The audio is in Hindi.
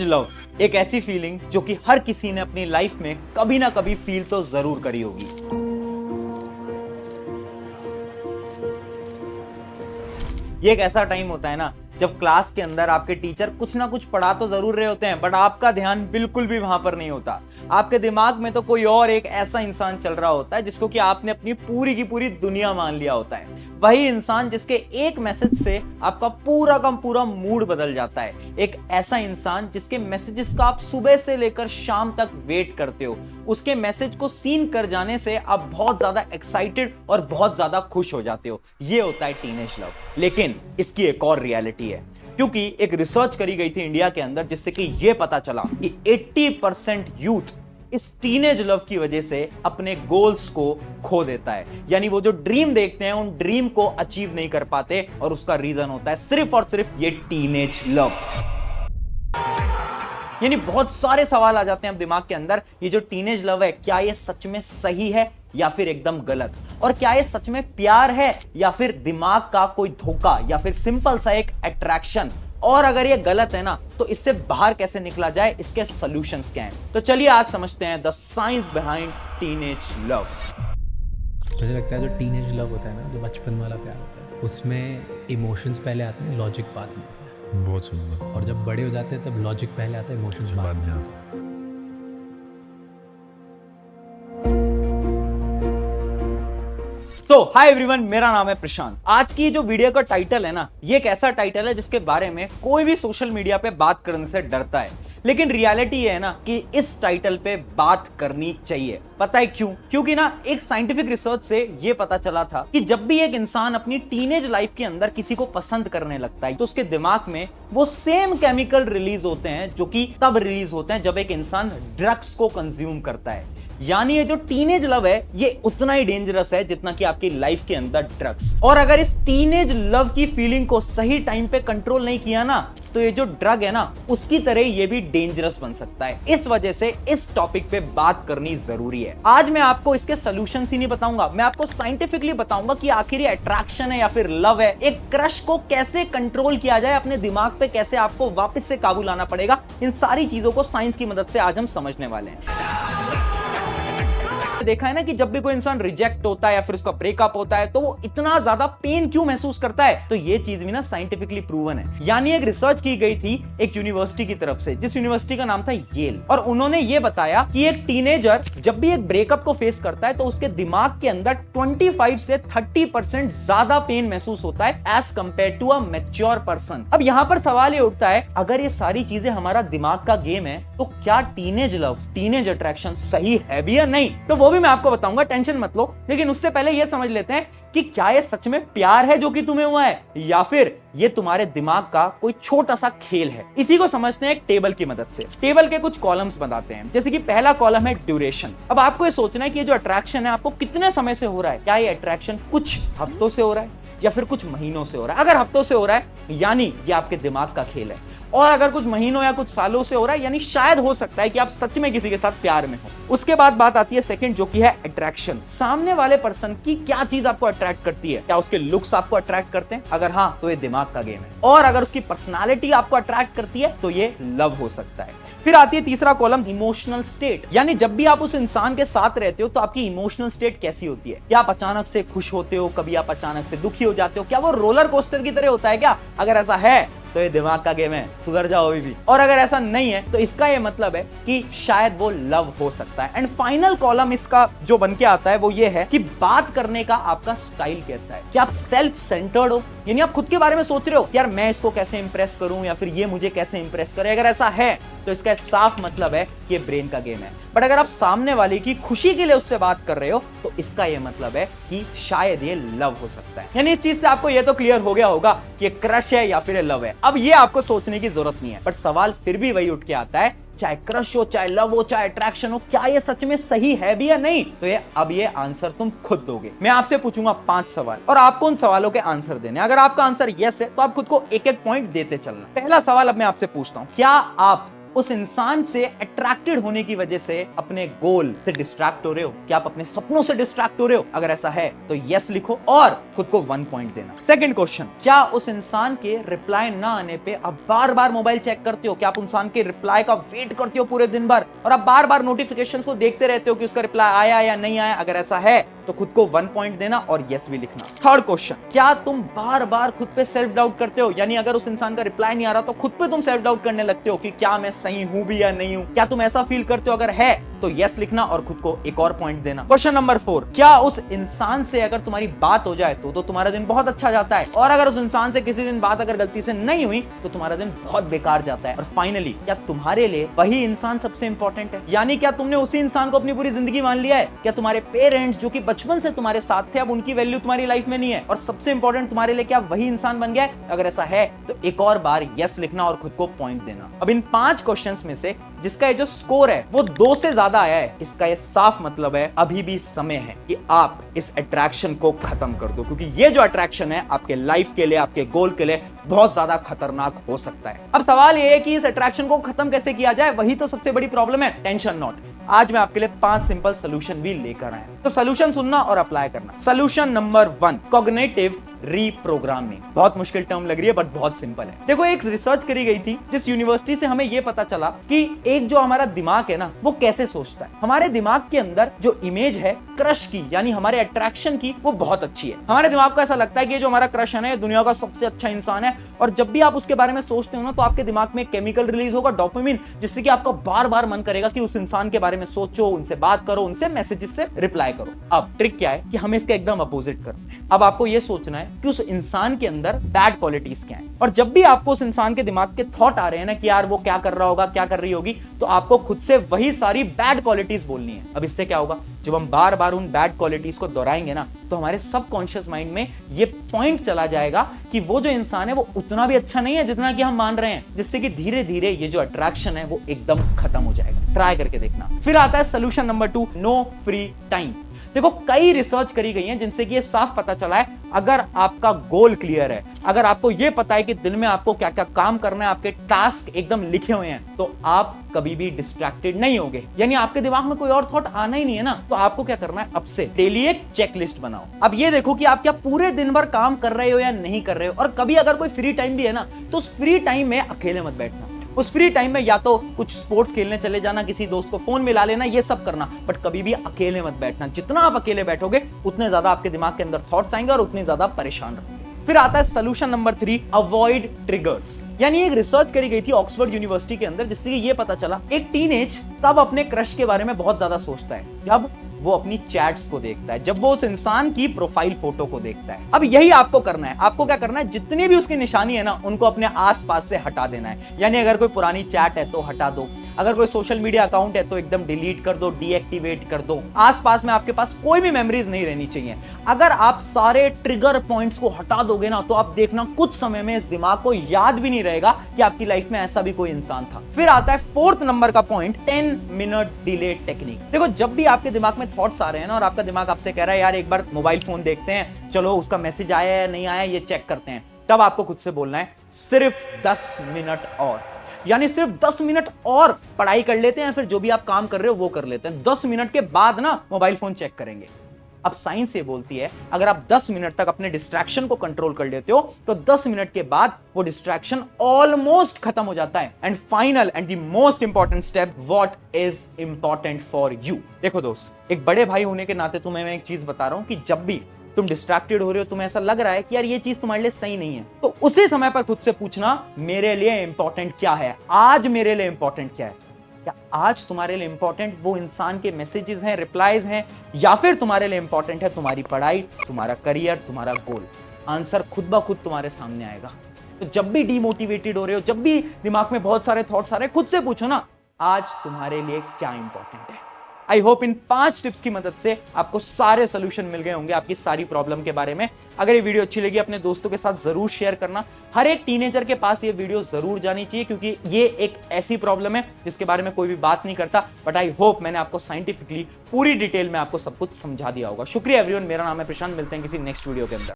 लव एक ऐसी फीलिंग जो कि हर किसी ने अपनी लाइफ में कभी ना कभी फील तो जरूर करी होगी। ये एक ऐसा टाइम होता है ना जब क्लास के अंदर आपके टीचर कुछ ना कुछ पढ़ा तो जरूर रहे होते हैं, बट आपका ध्यान बिल्कुल भी वहां पर नहीं होता। आपके दिमाग में तो कोई और एक ऐसा इंसान चल रहा होता है जिसको कि आपने अपनी पूरी की पूरी दुनिया मान लिया होता है। वही इंसान जिसके एक मैसेज से आपका पूरा का पूरा मूड बदल जाता है। एक ऐसा इंसान जिसके मैसेजेस का आप सुबह से लेकर शाम तक वेट करते हो। उसके मैसेज को सीन कर जाने से आप बहुत ज्यादा एक्साइटेड और बहुत ज्यादा खुश हो जाते हो। ये होता है टीनेज लव। लेकिन इसकी एक और रियलिटी है, क्योंकि एक रिसर्च करी गई थी इंडिया के अंदर जिससे कि यह पता चला कि 80% यूथ इस टीनेज लव की वजह से अपने गोल्स को खो देता है। यानी वो जो ड्रीम देखते हैं उन ड्रीम को अचीव नहीं कर पाते, और उसका रीजन होता है सिर्फ और सिर्फ ये टीनेज लव। यानी बहुत सारे सवाल आ जाते हैं अब दिमाग के अंदर, ये जो टीनेज लव है क्या ये सच में सही है या फिर एकदम गलत, और क्या ये सच में प्यार है या फिर दिमाग का कोई धोखा या फिर सिंपल सा एक अट्रैक्शन, और अगर ये गलत है ना तो इससे बाहर कैसे निकला जाए, इसके सॉल्यूशंस क्या हैं। तो चलिए आज समझते हैं the science behind teenage love. मुझे लगता है जो टीनेज लव होता है ना, जो बचपन वाला प्यार होता है, उसमें इमोशंस पहले आते हैं, लॉजिक बाद में आता है। बहुत सुंदर। और जब बड़े हो जाते हैं तब लॉजिक पहले आता है, इमोशंस बाद में आता है। तो हाय एवरीवन, मेरा नाम है प्रशांत। आज की जो वीडियो का टाइटल है ना, ये एक ऐसा टाइटल है जिसके बारे में कोई भी सोशल मीडिया पे बात करने से डरता है, लेकिन रियलिटी ये है ना कि इस टाइटल पे बात करनी चाहिए। पता है क्यों? क्योंकि ना एक साइंटिफिक रिसर्च से ये पता चला था कि जब भी एक इंसान अपनी टीनेज लाइफ के अंदर किसी को पसंद करने लगता है तो उसके दिमाग में वो सेम केमिकल रिलीज होते हैं जो कि तब रिलीज होते हैं जब एक इंसान ड्रग्स को कंज्यूम करता है। यानी ये जो टीनेज लव है ये उतना ही डेंजरस है जितना कि आपकी लाइफ के अंदर ड्रग्स। और अगर इस टीनेज लव की फीलिंग को सही टाइम पे कंट्रोल नहीं किया ना तो ये जो ड्रग है ना उसकी तरह ये भी डेंजरस बन सकता है। इस वजह से इस टॉपिक पे बात करनी जरूरी है। आज मैं आपको इसके सॉल्यूशंस ही नहीं बताऊंगा, मैं आपको साइंटिफिकली बताऊंगा कि आखिर ये अट्रैक्शन है या फिर लव है, एक क्रश को कैसे कंट्रोल किया जाए, अपने दिमाग पे कैसे आपको वापस से काबू लाना पड़ेगा। इन सारी चीजों को साइंस की मदद से आज हम समझने वाले हैं। देखा है ना कि जब भी कोई इंसान रिजेक्ट होता है या फिर उसका ब्रेकअप होता है तो वो इतना ज्यादा पेन क्यों महसूस करता है, तो ये चीज भी ना साइंटिफिकली प्रूवन है। यानी एक रिसर्च की गई थी एक यूनिवर्सिटी की तरफ से, जिस यूनिवर्सिटी का नाम था येल, और उन्होंने ये बताया कि एक टीनेजर जब भी एक ब्रेकअप को फेस करता है तो उसके दिमाग के अंदर 25 से 30% ज्यादा पेन महसूस होता है as compare to a mature person. अब यहाँ पर सवाल ये उठता है, अगर ये सारी चीजें हमारा दिमाग का गेम है तो क्या टीनेज लव, टीनेज अट्रैक्शन सही है भी या नहीं, तो वो भी मैं आपको बताऊंगा, टेंशन मत लो। लेकिन उससे पहले यह समझ लेते हैं कि क्या ये सच में प्यार है जो कि तुम्हें हुआ है या फिर ये तुम्हारे दिमाग का कोई छोटा सा खेल है। इसी को समझते हैं एक टेबल की मदद से। टेबल के कुछ कॉलम्स बनाते हैं, जैसे कि पहला कॉलम है ड्यूरेशन। अब आपको ये सोचना है कि ये जो अट्रैक्शन है आपको कितने समय से हो रहा है। क्या ये अट्रैक्शन कुछ हफ्तों से हो रहा है या फिर कुछ महीनों से हो रहा है? अगर हफ्तों से हो रहा है यानी ये आपके दिमाग का खेल है, और अगर कुछ महीनों या कुछ सालों से हो रहा है यानी शायद हो सकता है कि आप सच में किसी के साथ प्यार में हो। उसके बाद बात आती है सेकंड, जो कि है अट्रैक्शन। सामने वाले पर्सन की क्या चीज आपको अट्रैक्ट करती है? क्या उसके लुक्स आपको अट्रैक्ट करते हैं? अगर हाँ तो ये दिमाग का गेम है। और अगर उसकी पर्सनालिटी आपको अट्रैक्ट करती है तो ये लव हो सकता है। फिर आती है तीसरा कॉलम, इमोशनल स्टेट। यानी जब भी आप उस इंसान के साथ रहते हो तो आपकी इमोशनल स्टेट कैसी होती है? क्या आप अचानक से खुश होते हो, कभी आप अचानक से दुखी हो जाते हो? क्या वो रोलर कोस्टर की तरह होता है क्या? अगर ऐसा है तो ये दिमाग का गेम है, सुधर जाओ अभी भी। और अगर ऐसा नहीं है तो इसका ये मतलब है कि शायद वो लव हो सकता है। एंड फाइनल कॉलम इसका जो बन के आता है वो ये है कि बात करने का आपका स्टाइल कैसा है। क्या आप सेल्फ सेंटर्ड हो, यानी आप खुद के बारे में सोच रहे हो यार मैं इसको कैसे इंप्रेस करूं या फिर ये मुझे कैसे इंप्रेस करे? अगर ऐसा है तो इसका साफ मतलब है कि ये ब्रेन का गेम है। बट अगर आप सामने वाले की खुशी के लिए उससे बात कर रहे हो तो इसका ये मतलब है कि शायद ये लव हो सकता है। यानी इस चीज से आपको ये तो क्लियर हो गया होगा कि ये क्रश है या फिर ये लव है। अब ये आपको सोचने की जरूरत नहीं है, बट सवाल फिर भी वही उठ के आता है, चाहे क्रश हो, चाहे लव हो, चाहे अट्रैक्शन हो, क्या ये सच में सही है भी या नहीं? तो ये आंसर तुम खुद दोगे। मैं आपसे पूछूंगा 5 सवाल और आपको उन सवालों के आंसर देने। अगर आपका आंसर यस है तो आप खुद को एक एक पॉइंट देते चलना। पहला सवाल अब मैं आपसे पूछता हूं, क्या आप उस इंसान से अट्रैक्टेड होने की वजह से अपने गोल से डिस्ट्रैक्ट हो रहे हो? क्या आप अपने सपनों से डिस्ट्रैक्ट हो रहे हो? अगर ऐसा है तो यस लिखो और खुद को 1 पॉइंट देना। सेकंड क्वेश्चन, क्या उस इंसान के रिप्लाई ना आने पे आप बार बार मोबाइल चेक करते हो? क्या आप इंसान के रिप्लाई का वेट करते हो पूरे दिन भर और आप बार बार नोटिफिकेशंस को देखते रहते हो कि उसका रिप्लाई आया या नहीं आया? अगर ऐसा है तो खुद को 1 पॉइंट देना और यस भी लिखना। थर्ड क्वेश्चन, क्या तुम बार बार खुद पे सेल्फ डाउट करते हो? यानी अगर उस इंसान का रिप्लाई नहीं आ रहा तो खुद पे तुम सेल्फ डाउट करने लगते हो कि क्या मैं सही हूं भी या नहीं हूं? क्या तुम ऐसा फील करते हो? अगर है तो यस लिखना और खुद को एक और पॉइंट देना। क्वेश्चन नंबर 4, क्या उस इंसान से अगर तुम्हारी बात हो जाए तो तुम्हारा दिन बहुत अच्छा जाता है, और अगर उस इंसान से किसी दिन बात अगर गलती से नहीं हुई तो तुम्हारा दिन बहुत बेकार जाता है? और फाइनली, क्या तुम्हारे लिए वही इंसान सबसे इंपॉर्टेंट है? यानी क्या तुमने उसी इंसान को अपनी पूरी जिंदगी मान लिया है? क्या तुम्हारे पेरेंट्स जो कि बचपन से तुम्हारे साथ थे अब उनकी वैल्यू तुम्हारी लाइफ में नहीं है, और सबसे इंपॉर्टेंट तुम्हारे लिए क्या वही इंसान बन गया है? अगर ऐसा है तो एक और बार यस लिखना और खुद को पॉइंट देना। अब इन 5 क्वेश्चंस में से जिसका ये जो स्कोर है वो 2 से ज्यादा आया है, इसका ये साफ मतलब है अभी भी समय है कि आप इस अट्रैक्शन को खत्म कर दो, क्योंकि ये जो अट्रैक्शन है आपके लाइफ के लिए, आपके गोल के लिए बहुत ज्यादा खतरनाक हो सकता है। अब सवाल ये है कि इस अट्रैक्शन को खत्म कैसे किया जाए, वही तो सबसे बड़ी प्रॉब्लम है। टेंशन नॉट, आज मैं आपके लिए 5 सिंपल सोल्यूशन भी लेकर आया हूं, तो सोल्यूशन सुनना और अप्लाई करना। Solution number 1, cognitive reprogramming. बहुत मुश्किल टर्म लग रही है बट बहुत सिंपल है। देखो, एक रिसर्च करी गई थी जिस यूनिवर्सिटी से हमें यह पता चला कि एक जो हमारा दिमाग है ना वो कैसे सोचता है। हमारे दिमाग के अंदर जो इमेज है क्रश की, यानी हमारे अट्रैक्शन की, वो बहुत अच्छी है। हमारे दिमाग को ऐसा लगता है कि ये जो हमारा क्रश है ना, दुनिया का सबसे अच्छा इंसान है, और जब भी आप उसके बारे में सोचते हो ना तो आपके दिमाग में केमिकल रिलीज होगा, डोपामिन, जिससे कि आपका बार बार मन करेगा कि उस इंसान के बारे में सोचो, उनसे बात करो, उनसे मैसेजेस से रिप्लाई करो। अब ट्रिक क्या है कि हमें इसका एकदम अपोजिट करना है। अब आपको यह सोचना है कि उस इंसान के अंदर बैड क्वालिटीज क्या हैं, और जब भी आपको उस इंसान के दिमाग के थॉट आ रहे हैं ना कि यार वो क्या कर रहा होगा, क्या कर रही होगी, तो आपको खुद से वही सारी बैड क्वालिटीज बोलनी है। अब इससे क्या होगा, जब हम बार बार उन बैड क्वालिटीज को दोहराएंगे ना तो हमारे सबकॉन्शियस माइंड में ये पॉइंट चला जाएगा कि वो जो इंसान है वो उतना भी अच्छा नहीं है जितना कि हम मान रहे हैं, जिससे कि धीरे धीरे ये जो अट्रैक्शन है वो एकदम खत्म हो जाएगा। ट्राई करके देखना। फिर आता है solution number 2, no free time. देखो, कई रिसर्च करी गई है जिनसे कि ये साफ पता चला है, अगर आपका गोल क्लियर है, अगर आपको ये पता है कि दिन में आपको क्या क्या काम करना है, आपके टास्क एकदम लिखे हुए हैं, तो आप कभी भी डिस्ट्रैक्टेड नहीं होगे। यानी आपके दिमाग में कोई और थॉट आना ही नहीं है ना, तो आपको क्या करना है, अब से डेली एक चेकलिस्ट बनाओ। अब ये देखो कि आप क्या पूरे दिन भर काम कर रहे हो या नहीं कर रहे हो, और कभी अगर कोई फ्री टाइम भी है ना तो उस फ्री टाइम में अकेले मत बैठना। उस फ्री टाइम में या तो कुछ स्पोर्ट्स खेलने चले जाना, किसी दोस्त को फोन मिला लेना, ये सब करना, बट कभी भी अकेले मत बैठना। जितना आप अकेले बैठोगे उतने ज्यादा आपके दिमाग के अंदर थॉट्स आएंगे और उतने ज्यादा परेशान रहोगे। फिर आता है सोल्यूशन नंबर 3, अवॉइड ट्रिगर्स। यानी एक रिसर्च करी गई थी ऑक्सफोर्ड यूनिवर्सिटी के अंदर, जिससे ये पता चला एक टीनेज तब अपने क्रश के बारे में बहुत ज्यादा सोचता है जब वो अपनी चैट्स को देखता है, जब वो उस इंसान की प्रोफाइल फोटो को देखता है। अब यही आपको करना है। आपको क्या करना है, जितनी भी उसकी निशानी है ना उनको अपने आसपास से हटा देना है। यानी अगर कोई पुरानी चैट है तो हटा दो, अगर कोई सोशल मीडिया अकाउंट है तो एकदम डिलीट कर दो, डीएक्टिवेट कर दो। आसपास में आपके पास कोई भी मेमोरीज नहीं रहनी चाहिए। अगर आप सारे ट्रिगर पॉइंट्स को हटा दोगे ना तो आप देखना कुछ समय में इस दिमाग को याद भी नहीं रहेगा कि आपकी लाइफ में ऐसा भी कोई इंसान था। फिर आता है 4th नंबर का पॉइंट, 10 मिनट डिले टेक्निक। देखो, जब भी आपके दिमाग में थॉट्स आ रहे हैं ना और आपका दिमाग आपसे कह रहा है यार एक बार मोबाइल फोन देखते हैं, चलो उसका मैसेज आया है नहीं आया ये चेक करते हैं, तब आपको खुद से बोलना है सिर्फ 10 मिनट और। यानी सिर्फ 10 मिनट और पढ़ाई कर लेते हैं, फिर जो भी आप काम कर रहे हो वो कर लेते हैं। 10 मिनट के बाद ना मोबाइल फोन चेक करेंगे। अब साइंस ये बोलती है अगर आप 10 मिनट तक अपने डिस्ट्रैक्शन को कंट्रोल कर लेते हो तो 10 मिनट के बाद वो डिस्ट्रैक्शन ऑलमोस्ट खत्म हो जाता है। And final and the most important step, what is important for you. देखो दोस्त, एक बड़े भाई होने के नाते तुम्हें मैं एक चीज बता रहा हूं कि जब भी तुम डिस्ट्रैक्टेड हो रहे हो, तुम्हें ऐसा लग रहा है कि यार ये चीज तुम्हारे लिए सही नहीं है, तो उसी समय पर खुद से पूछना मेरे लिए इंपॉर्टेंट क्या है, आज मेरे लिए इंपॉर्टेंट क्या है। क्या आज तुम्हारे लिए इंपॉर्टेंट वो इंसान के मैसेजेस हैं, रिप्लाईज हैं, या फिर तुम्हारे लिए इंपॉर्टेंट है तुम्हारी पढ़ाई, तुम्हारा करियर, तुम्हारा गोल। आंसर खुद ब खुद तुम्हारे सामने आएगा। तो जब भी डीमोटिवेटेड हो रहे हो, जब भी दिमाग में बहुत सारे थॉट्स आ रहे हैं, खुद से पूछो ना आज तुम्हारे लिए क्या इंपॉर्टेंट है। आई होप इन 5 टिप्स की मदद से आपको सारे सोल्यूशन मिल गए होंगे आपकी सारी प्रॉब्लम के बारे में। अगर ये वीडियो अच्छी लगी अपने दोस्तों के साथ जरूर शेयर करना। हर एक टीनेजर के पास ये वीडियो जरूर जानी चाहिए, क्योंकि ये एक ऐसी प्रॉब्लम है जिसके बारे में कोई भी बात नहीं करता। बट आई होप मैंने आपको साइंटिफिकली पूरी डिटेल में आपको सब कुछ समझा दिया होगा। शुक्रिया एवरीवन, मेरा नाम है प्रशांत। मिलते हैं किसी नेक्स्ट वीडियो के अंदर।